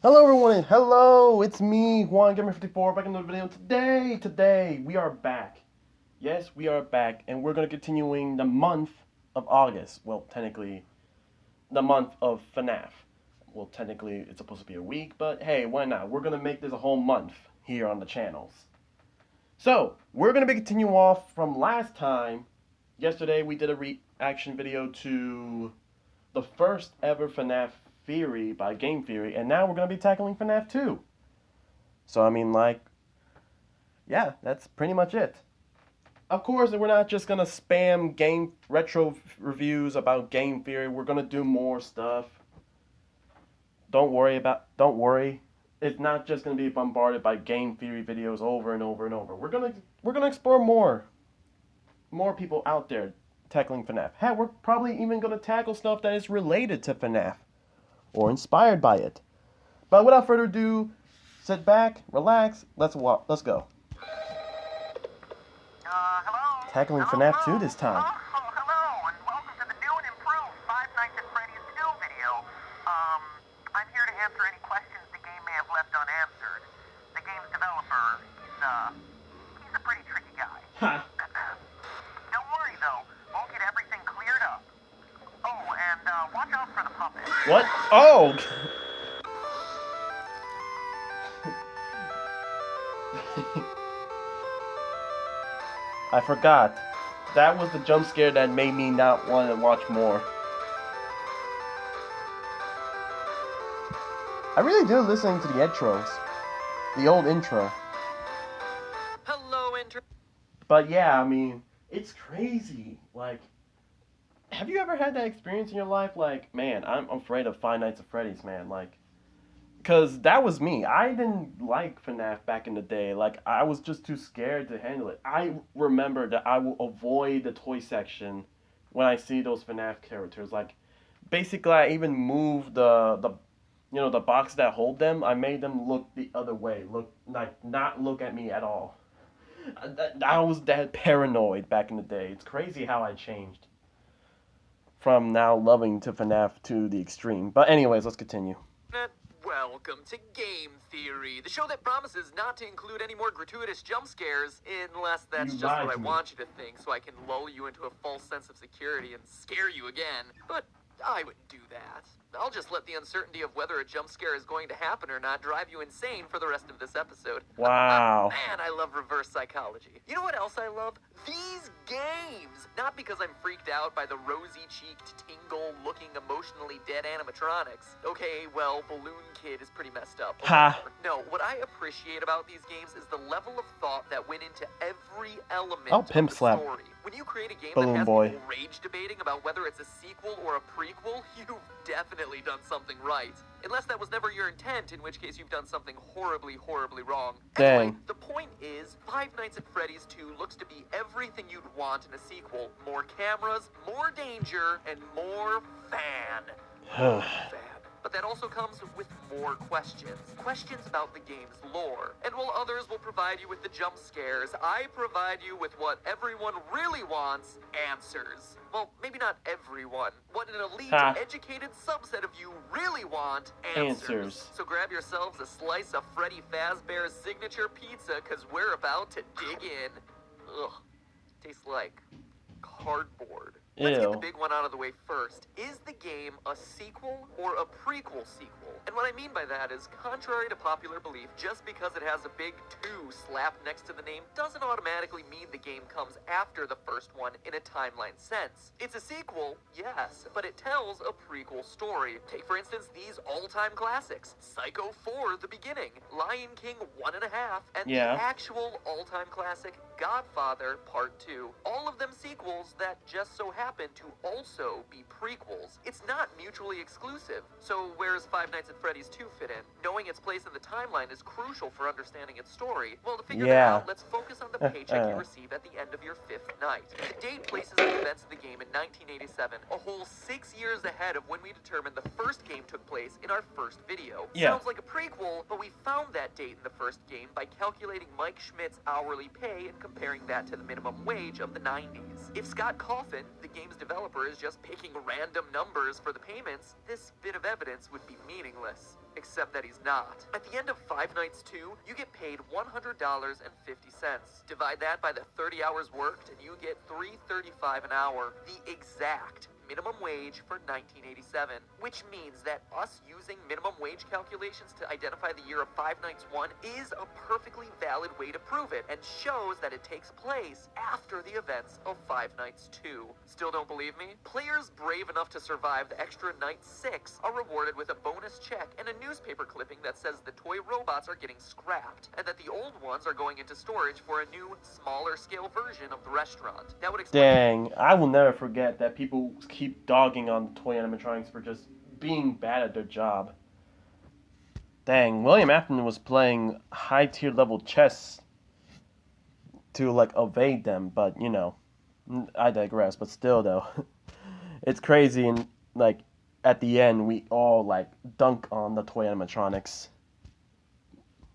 Hello everyone, and hello, it's me, Juan Gamer 54, back in another video. Today, we are back. Yes, we are back, and we're going to continuing the month of August. Well, technically, the month of FNAF. Well, technically, it's supposed to be a week, but hey, why not? We're going to make this a whole month here on the channels. So, we're going to be continuing off from last time. Yesterday, we did a reaction video to the first ever FNAF Theory by Game Theory, and now we're going to be tackling FNAF 2. So, I mean, yeah, that's pretty much it. Of course, we're not just going to spam game retro reviews about Game Theory. We're going to do more stuff. Don't worry. It's not just going to be bombarded by Game Theory videos over and over and over. We're going to explore more people out there tackling FNAF. Heck, we're probably even going to tackle stuff that is related to FNAF or inspired by it. But without further ado, sit back, relax, let's go. Hello? Tackling Hello? FNAF 2 this time. Hello, and welcome to the new and improved Five Nights at Freddy's 2 video. I'm here to answer any questions the game may have left unanswered. The game's developer, he's a pretty tricky guy. Ha! Don't worry, though. We'll get everything cleared up. Oh, and, watch out for the puppet. What? Oh! I forgot. That was the jump scare that made me not want to watch more. I really do listening to the intros. The old intro. Hello, intro. But yeah, I mean, it's crazy. Like, have you ever had that experience in your life? Like, man, I'm afraid of Five Nights at Freddy's, man. Like, because that was me. I didn't like FNAF back in the day. Like, I was just too scared to handle it. I remember that I will avoid the toy section when I see those FNAF characters. Like, basically, I even moved the box that hold them. I made them look the other way. Not look at me at all. I was that paranoid back in the day. It's crazy how I changed from now loving to FNAF to the extreme. But anyways, let's continue. Welcome to Game Theory, the show that promises not to include any more gratuitous jump scares, unless that's You just lied what I to me. want you to think, so I can lull you into a false sense of security and scare you again. But I wouldn't do that. I'll just let the uncertainty of whether a jump scare is going to happen or not drive you insane for the rest of this episode. Wow. Man, I love reverse psychology. You know what else I love? These games! Not because I'm freaked out by the rosy-cheeked, tingle-looking, emotionally dead animatronics. Okay, well, Balloon Kid is pretty messed up. Ha. No, what I appreciate about these games is the level of thought that went into every element Oh, of pimp the slap. story. When you create a game Balloon that has boy. people rage debating about whether it's a sequel or a prequel, you've definitely done something right. Unless that was never your intent, in which case you've done something horribly, horribly wrong. Anyway, Dang. the point is, Five Nights at Freddy's 2 looks to be everything you'd want in a sequel. More cameras, more danger, and more fan. But that also comes with more questions. Questions about the game's lore. And while others will provide you with the jump scares, I provide you with what everyone really wants, answers. Well, maybe not everyone. What an elite, Ha. educated subset of you really want, Answers. So grab yourselves a slice of Freddy Fazbear's signature pizza, because we're about to dig in. Ugh. Tastes like cardboard. Let's get the Ew. big one out of the way first. Is the game a sequel or a prequel sequel? And what I mean by that is, contrary to popular belief, just because it has a big 2 slapped next to the name doesn't automatically mean the game comes after the first one in a timeline sense. It's a sequel, yes, but it tells a prequel story. Take, for instance, these all-time classics. Psycho 4, The Beginning, Lion King 1.5, and Yeah. the actual all-time classic, Godfather Part 2. All of them sequels that just so happen to also be prequels. It's not mutually exclusive. So where's Five Nights at Freddy's 2 fit in? Knowing its place in the timeline is crucial for understanding its story. Well, to figure that Yeah. out, let's focus on the paycheck you receive at the end of your 5th night. The date places the events of the game in 1987, a whole 6 years ahead of when we determined the first game took place in our first video. Yeah. Sounds like a prequel, but we found that date in the first game by calculating Mike Schmidt's hourly pay and comparing that to the minimum wage of the 90s. If Scott Coffin, the game's developer, is just picking random numbers for the payments, this bit of evidence would be meaningless. Except that he's not. At the end of Five Nights 2, you get paid $100.50. Divide that by the 30 hours worked, and you get $3.35 an hour, the exact minimum wage for 1987, which means that us using minimum wage calculations to identify the year of Five Nights 1 is a perfectly valid way to prove it, and shows that it takes place after the events of Five Nights 2. Still don't believe me? Players brave enough to survive the extra Night 6 are rewarded with a bonus check and a newspaper clipping that says the toy robots are getting scrapped, and that the old ones are going into storage for a new, smaller scale version of the restaurant. That would explain. Dang, I will never forget that people keep dogging on toy animatronics for just being bad at their job. Dang, William Afton was playing high tier level chess to like evade them, but you know, I digress. But still, though, it's crazy, and like at the end, we all like dunk on the toy animatronics.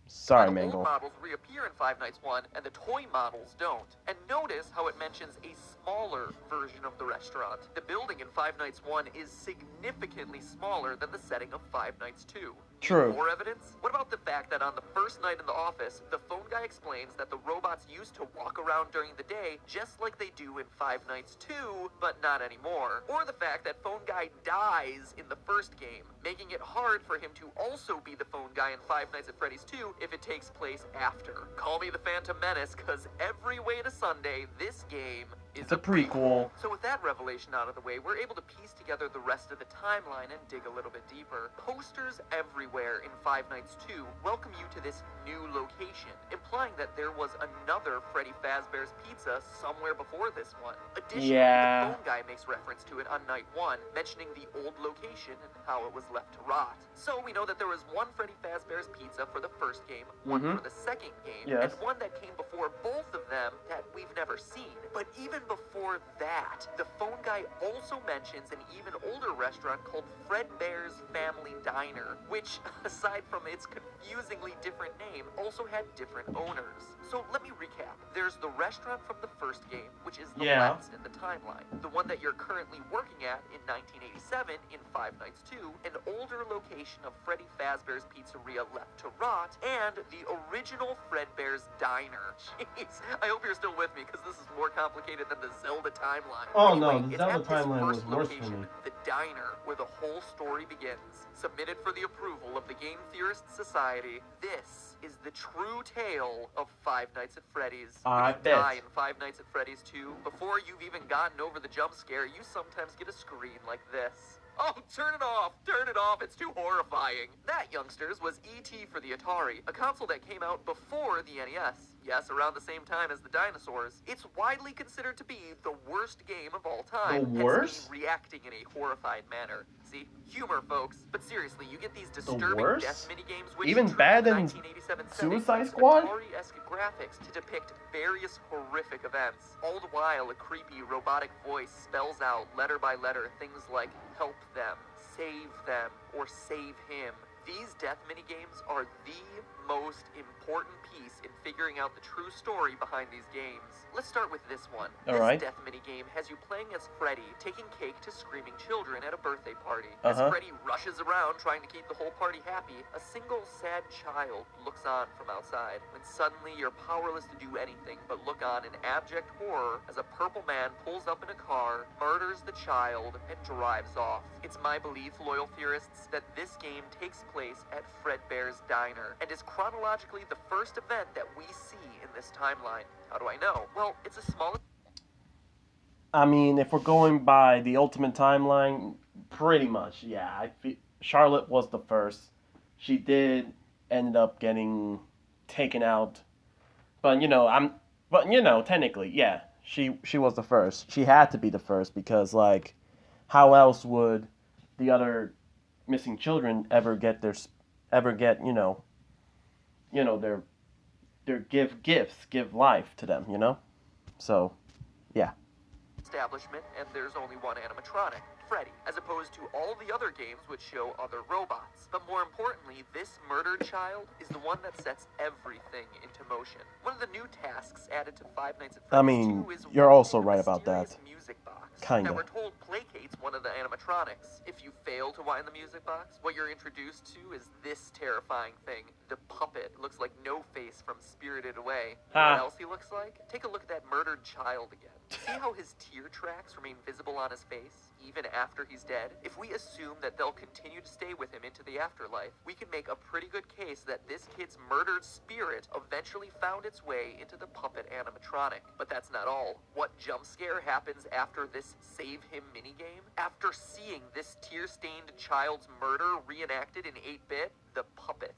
Sorry, The Mangle. old models reappear in Five Nights 1, and the toy models don't. And notice how it mentions a smaller version of the restaurant. The building in Five Nights 1 is significantly smaller than the setting of Five Nights 2. True. More evidence? What about the fact that on the first night in the office, the phone guy explains that the robots used to walk around during the day just like they do in Five Nights 2, but not anymore? Or the fact that phone guy dies in the first game, making it hard for him to also be the phone guy in Five Nights at Freddy's 2 if it takes place after. Call me the Phantom Menace, cause every way to Sunday, this game is It's a prequel. So with that revelation out of the way, we're able to piece together the rest of the timeline and dig a little bit deeper. Posters everywhere in Five Nights 2 welcome you to this new location, implying that there was another Freddy Fazbear's Pizza somewhere before this one. Additionally, Yeah. the phone guy makes reference to it on night 1, mentioning the old location and how it was left to rot. So we know that there was one Freddy Fazbear's Pizza for the first game, one for the second game, Yes. and one that came before both of them that we've never seen. But even before that, the phone guy also mentions an even older restaurant called Fredbear's Family Diner, which, aside from its confusingly different name, also had different owners. So let me recap. There's the restaurant from the first game, which is the Yeah. last in the timeline. The one that you're currently working at in 1987 in Five Nights 2, an older location of Freddy Fazbear's Pizzeria left to rot, and the original Fredbear's Diner. Jeez, I hope you're still with me, because this is more complicated than the Zelda timeline. Oh, no, Anyway, the it's Zelda at this timeline was first worse for location, me. the diner, where the whole story begins. Submitted for the approval of the Game Theorists Society, this is the true tale of Five Nights at Freddy's. I When you bet. die in Five Nights at Freddy's 2, before you've even gotten over the jump scare, you sometimes get a screen like this. Oh, turn it off! Turn it off! It's too horrifying! That, youngsters, was E.T. for the Atari, a console that came out before the NES. Yes, around the same time as the dinosaurs. It's widely considered to be the worst game of all time. The worst? Hence me reacting in a horrified manner. See? Humor, folks. But seriously, you get these disturbing worst? death minigames which, Even true to bad the than 1987 setting, Suicide use Squad? Atari-esque graphics to depict various horrific events. All the while, a creepy robotic voice spells out letter by letter things like help them, save them, or save him. These death minigames are the most important piece in figuring out the true story behind these games. Let's start with this one. Alright. This death minigame has you playing as Freddy, taking cake to screaming children at a birthday party. Uh-huh. As Freddy rushes around trying to keep the whole party happy, a single sad child looks on from outside, when suddenly you're powerless to do anything but look on in abject horror as a purple man pulls up in a car, murders the child, and drives off. It's my belief, loyal theorists, that this game takes place at Fredbear's Diner, and is chronologically the first event that we see in this timeline. How do I know? Well, it's a small... I mean, if we're going by the ultimate timeline, pretty much, yeah. Charlotte was the first. She did end up getting taken out, but technically, yeah, she was the first. She had to be the first because, like, how else would the other missing children ever get their give life to them, So, yeah. establishment, and there's only one animatronic. Freddy, as opposed to all the other games which show other robots. But more importantly, this murdered child is the one that sets everything into motion. One of the new tasks added to Five Nights at Freddy's 2 is you're also wiring a right about that. mysterious music box Kinda. that we're told placates one of the animatronics. If you fail to wind the music box, what you're introduced to is this terrifying thing. The puppet looks like No-Face from Spirited Away. What else he looks like? Take a look at that murdered child again. See how his tear tracks remain visible on his face, even after he's dead? If we assume that they'll continue to stay with him into the afterlife, we can make a pretty good case that this kid's murdered spirit eventually found its way into the puppet animatronic. But that's not all. What jump scare happens after this Save Him minigame? After seeing this tear-stained child's murder reenacted in 8-bit, the puppet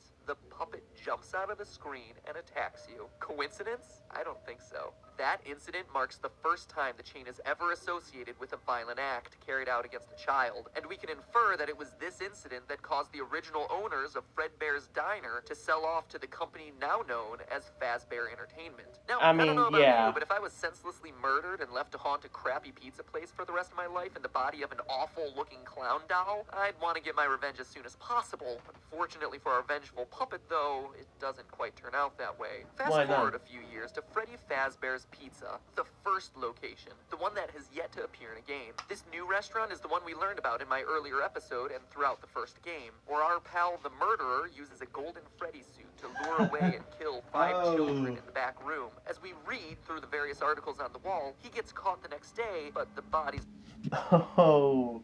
jumps out of the screen and attacks you. Coincidence? I don't think so. That incident marks the first time the chain is ever associated with a violent act carried out against a child, and we can infer that it was this incident that caused the original owners of Fredbear's Diner to sell off to the company now known as Fazbear Entertainment. Now, I don't know about you, but if I was senselessly murdered and left to haunt a crappy pizza place for the rest of my life in the body of an awful-looking clown doll, I'd want to get my revenge as soon as possible. Unfortunately for our vengeful puppet, though, it doesn't quite turn out that way. Fast forward a few years to Freddy Fazbear's Pizza, the first location, the one that has yet to appear in a game. This new restaurant is the one we learned about in my earlier episode and throughout the first game, where our pal the murderer uses a golden Freddy suit to lure away and kill 5 children in the back room. As we read through the various articles on the wall, he gets caught the next day, but the body's... Oh,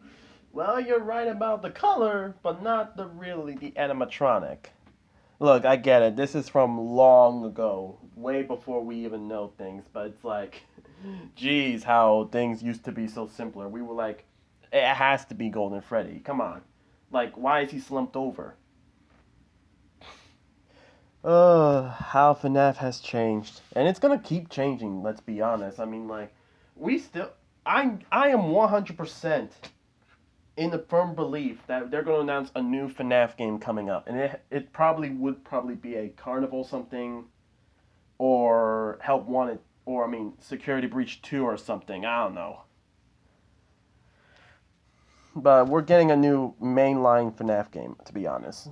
well, you're right about the color, but not really the animatronic. Look, I get it. This is from long ago, way before we even know things. But it's like, geez, how things used to be so simpler. We were like, it has to be Golden Freddy. Come on. Like, why is he slumped over? How FNAF has changed. And it's gonna keep changing, let's be honest. I mean, like, I am 100% in the firm belief that they're going to announce a new FNAF game coming up. And it would probably be a Carnival something, or Help Wanted, or, Security Breach 2 or something. I don't know. But we're getting a new mainline FNAF game, to be honest.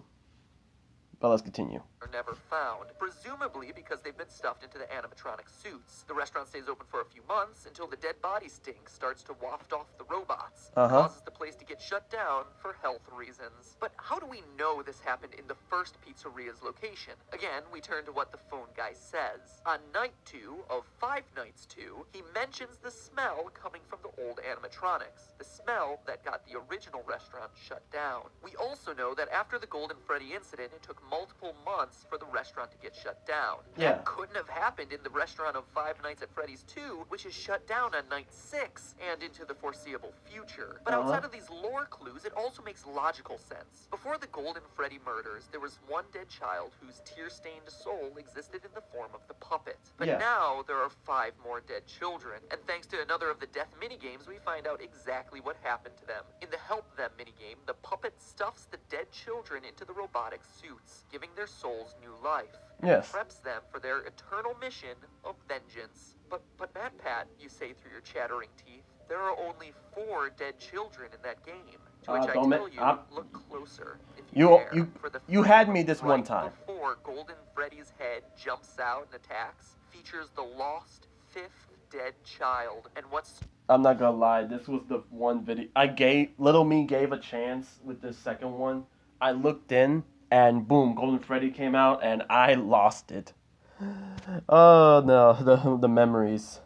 But let's continue. Are never found, presumably because they've been stuffed into the animatronic suits. The restaurant stays open for a few months until the dead body stink starts to waft off the robots. It causes the place to get shut down for health reasons. But how do we know this happened in the first pizzeria's location? Again, we turn to what the phone guy says. On night 2 of Five Nights 2, he mentions the smell coming from the old animatronics. The smell that got the original restaurant shut down. We also know that after the Golden Freddy incident, it took multiple months for the restaurant to get shut down. That couldn't have happened in the restaurant of Five Nights at Freddy's 2, which is shut down on night 6 and into the foreseeable future. But outside of these lore clues, it also makes logical sense. Before the Golden Freddy murders, there was one dead child whose tear-stained soul existed in the form of the puppet. But now there are 5 more dead children, and thanks to another of the death minigames, we find out exactly what happened to them. In the Help Them minigame, the puppet stuffs the dead children into the robotic suits, giving their souls new life. And preps them for their eternal mission of vengeance. But MatPat, you say through your chattering teeth, there are only 4 dead children in that game. To which I tell you, look closer, if you dare. For the you had me this one time. Before Golden Freddy's head jumps out and attacks, features the lost 5th dead child. And what's... I'm not gonna lie, this was the one video Little Me gave a chance with this second one. I looked in, and boom, Golden Freddy came out, and I lost it. Oh no, the memories.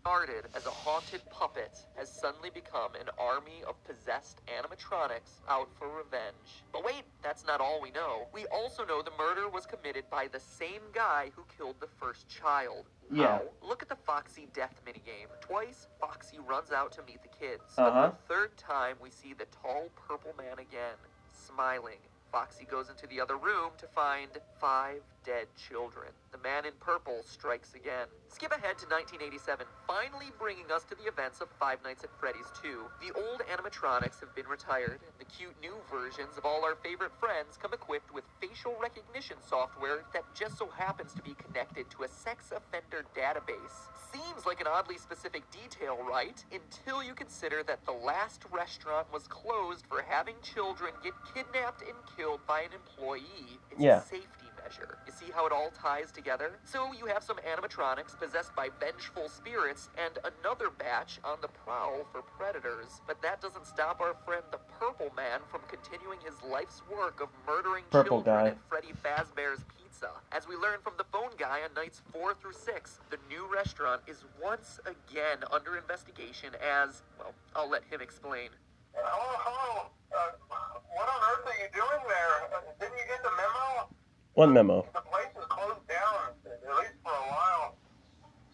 Started as a haunted puppet has suddenly become an army of possessed animatronics out for revenge. But wait, that's not all we know. We also know the murder was committed by the same guy who killed the first child. How? Look at the Foxy death minigame. Twice, Foxy runs out to meet the kids. But the 3rd time, we see the tall purple man again, smiling. Foxy goes into the other room to find 5 dead children. The man in purple strikes again. Skip ahead to 1987, finally bringing us to the events of Five Nights at Freddy's 2. The old animatronics have been retired, and the cute new versions of all our favorite friends come equipped with facial recognition software that just so happens to be connected to a sex offender database. Seems like an oddly specific detail, right? Until you consider that the last restaurant was closed for having children get kidnapped and killed by an employee. It's Yeah. a safety measure. You see how it all ties together? So you have some animatronics possessed by vengeful spirits and another batch on the prowl for predators. But that doesn't stop our friend the Purple Man from continuing his life's work of murdering Purple children guy. at Freddy Fazbear's Pizza. As we learn from the phone guy on nights 4 through 6, the new restaurant is once again under investigation as, well, I'll let him explain. Hello. What on earth are you doing there? Didn't you get the memo? One memo. The place is closed down, at least for a while.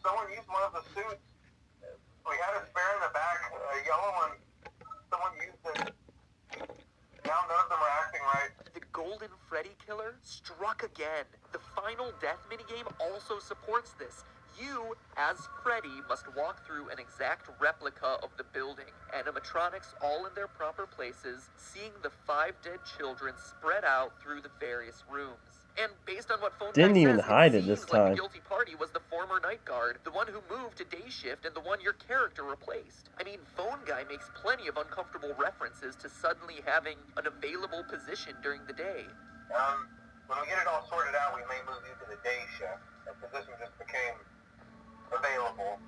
Someone used one of the suits. We had a spare in the back, a yellow one. Someone used it. Now none of them are acting right. The Golden Freddy Killer struck again. The final death minigame also supports this. You, as Freddy, must walk through an exact replica of the building. Animatronics all in their proper places, seeing the 5 dead children spread out through the various rooms. And based on what Phone Didn't Guy even says, hide it seems this like time. the guilty party was the former night guard, the one who moved to day shift and the one your character replaced. I mean, Phone Guy makes plenty of uncomfortable references to suddenly having an available position during the day. When we get it all sorted out, we may move you to the day shift. The position just became available.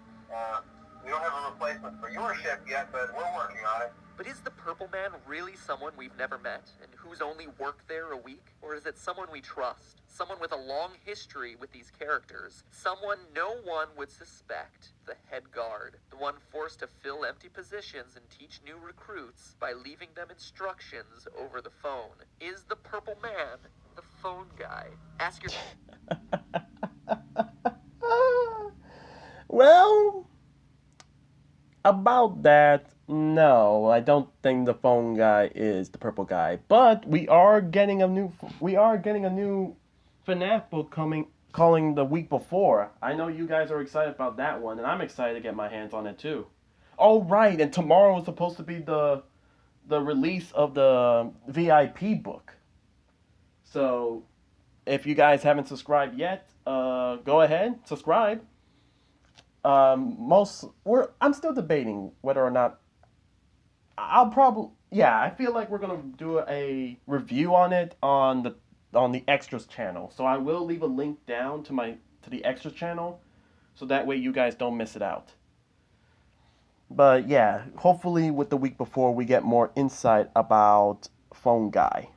We don't have a replacement for your shift yet, but we're working on it. But is the Purple Man really someone we've never met, and who's only worked there a week? Or is it someone we trust? Someone with a long history with these characters? Someone no one would suspect? The head guard. The one forced to fill empty positions and teach new recruits by leaving them instructions over the phone. Is the Purple Man the phone guy? Ask your... Well, about that, no, I don't think the phone guy is the purple guy. But we are getting a new FNAF book calling the week before. I know you guys are excited about that one, and I'm excited to get my hands on it too. Oh right, and tomorrow is supposed to be the release of the VIP book. So if you guys haven't subscribed yet, go ahead, subscribe. I'm still debating whether or not I feel like we're gonna do a review on it on the extras channel. So I will leave a link down to the extras channel, so that way you guys don't miss it out. But yeah, hopefully with the week before we get more insight about Phone Guy.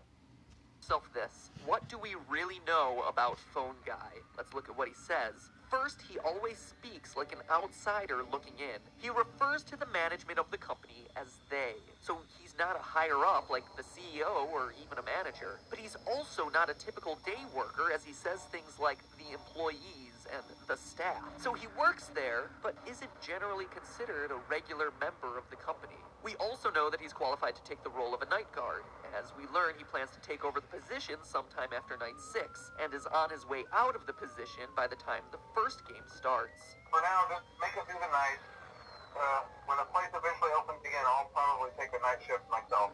This. What do we really know about Phone Guy? Let's look at what he says. First, he always speaks like an outsider looking in. He refers to the management of the company as they. So he's not a higher up like the CEO or even a manager. But he's also not a typical day worker, as he says things like the employees and the staff. So he works there, but isn't generally considered a regular member of the company. We also know that he's qualified to take the role of a night guard. As we learn, he plans to take over the position sometime after night 6, and is on his way out of the position by the time the first game starts. For now, just make it through the night. When the place eventually opens again, I'll probably take a night shift myself.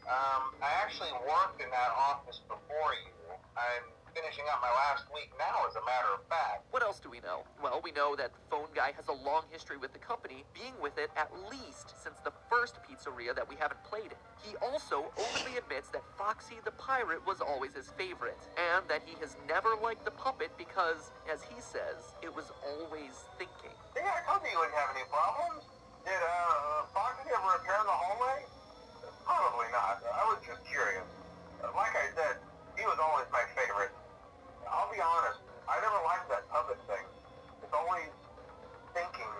I actually worked in that office before you. I'm finishing up my last week now, as a matter of fact. What else do we know? Well, we know that Phone Guy has a long history with the company, being with it at least since the first pizzeria that we haven't played in. He also openly admits that Foxy the Pirate was always his favorite, and that he has never liked the puppet because, as he says, it was always thinking. Yeah, I told you wouldn't have any problems. Did Foxy ever appear in the hallway? Probably not. I was just curious. Like I said, he was always my favorite. I'll be honest, I never liked that puppet thing. It's always thinking,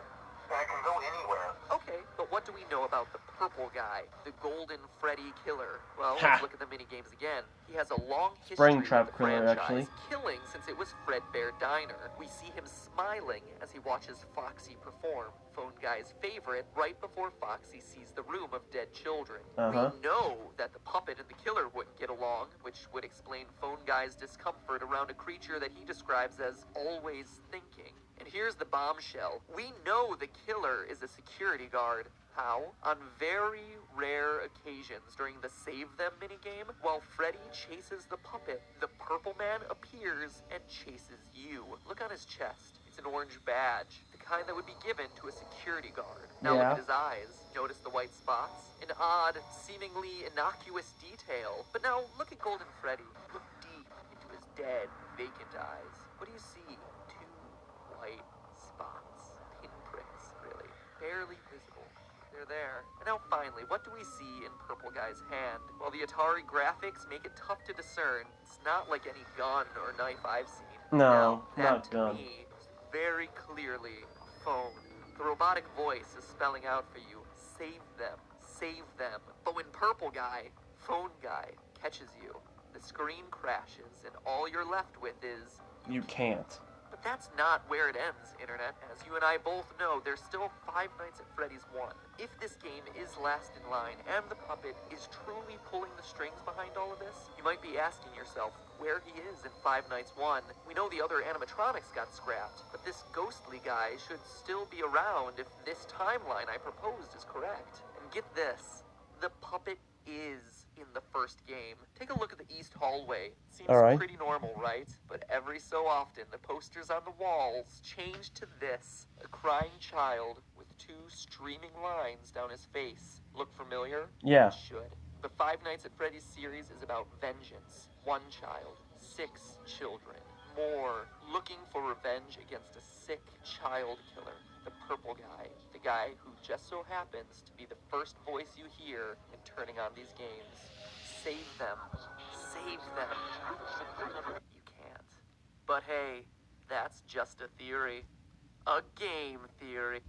and it can go anywhere. Okay, but what do we know about the Purple Guy? guy, the Golden Freddy Killer. Well, Ha. let's look at the minigames again. He has a long history Springtrap with the Killer, franchise, actually. killing since it was Fredbear Diner. We see him smiling as he watches Foxy perform, Phone Guy's favorite, right before Foxy sees the room of dead children. Uh-huh. We know that the puppet and the killer wouldn't get along, which would explain Phone Guy's discomfort around a creature that he describes as always thinking. And here's the bombshell. We know the killer is a security guard. How? On very rare occasions during the Save Them minigame, while Freddy chases the puppet, the Purple Man appears and chases you. Look on his chest. It's an orange badge, the kind that would be given to a security guard. Now Yeah. look at his eyes. Notice the white spots? An odd, seemingly innocuous detail. But now look at Golden Freddy. Look deep into his dead, vacant eyes. What do you see? Two white spots. Pinpricks, really. Barely visible. They're there. And now finally, what do we see in Purple Guy's hand? Well, the Atari graphics make it tough to discern. It's not like any gun or knife I've seen. No, Now, not that gun. to me is very clearly a phone. The robotic voice is spelling out for you, save them, save them. But when Purple Guy, Phone Guy, catches you, the screen crashes and all you're left with is... You can't. But that's not where it ends, Internet. As you and I both know, there's still Five Nights at Freddy's 1. If this game is last in line, and the puppet is truly pulling the strings behind all of this, you might be asking yourself where he is in Five Nights 1. We know the other animatronics got scrapped, but this ghostly guy should still be around if this timeline I proposed is correct. And get this, the puppet is in the first game. Take a look at the East Hallway. Seems Alright. pretty normal, right? But every so often, the posters on the walls change to this. A crying child with two streaming lines down his face. Look familiar? Yeah. It should. The Five Nights at Freddy's series is about vengeance. One child. 6 children. More. Looking for revenge against a sick child killer. The Purple Guy. The guy who just so happens to be the first voice you hear in turning on these games. Save them. Save them. You can't. But hey, that's just a theory. A game theory.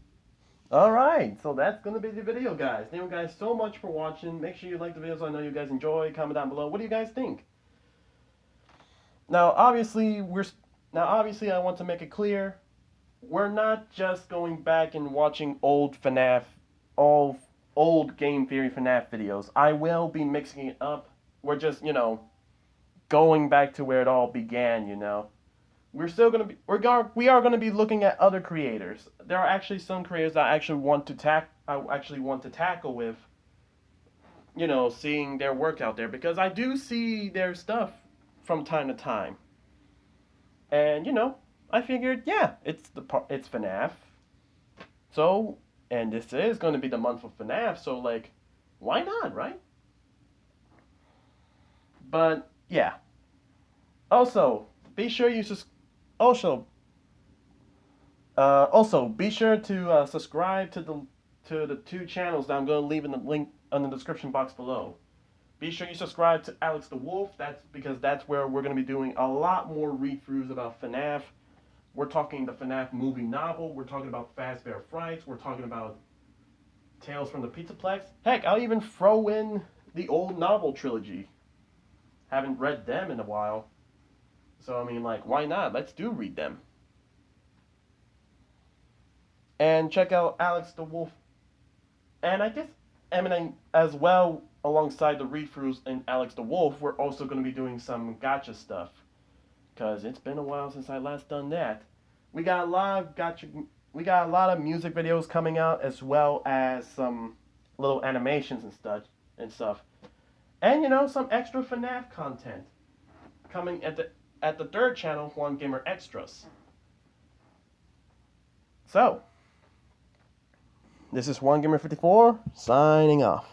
Alright, so that's gonna be the video, guys. Thank you guys so much for watching. Make sure you like the video so I know you guys enjoy. Comment down below. What do you guys think? Now, obviously, I want to make it clear, we're not just going back and watching old FNAF, old Game Theory FNAF videos. I will be mixing it up. We're just, going back to where it all began, We're still gonna be, we are gonna be looking at other creators. There are actually some creators that I actually want to tackle with, seeing their work out there, because I do see their stuff from time to time. And, I figured, yeah, it's FNAF. So, and this is going to be the month of FNAF, so, why not, right? But, yeah. Also, be sure you also be sure to subscribe to the 2 channels that I'm going to leave in the link in the description box below. Be sure you subscribe to Alex the Wolf. That's where we're going to be doing a lot more read-throughs about FNAF. We're talking the FNAF movie novel. We're talking about Fazbear Frights. We're talking about Tales from the Pizzaplex. Heck, I'll even throw in the old novel trilogy. Haven't read them in a while. So, why not? Let's read them. And check out Alex the Wolf. And I guess Eminem as well. Alongside the read-throughs and Alex the Wolf, we're also going to be doing some gacha stuff. Because it's been a while since I last done that. We got a lot of music videos coming out, as well as some little animations and stuff. And, some extra FNAF content. Coming at the 3rd channel, One Gamer Extras. So, this is One Gamer 54, signing off.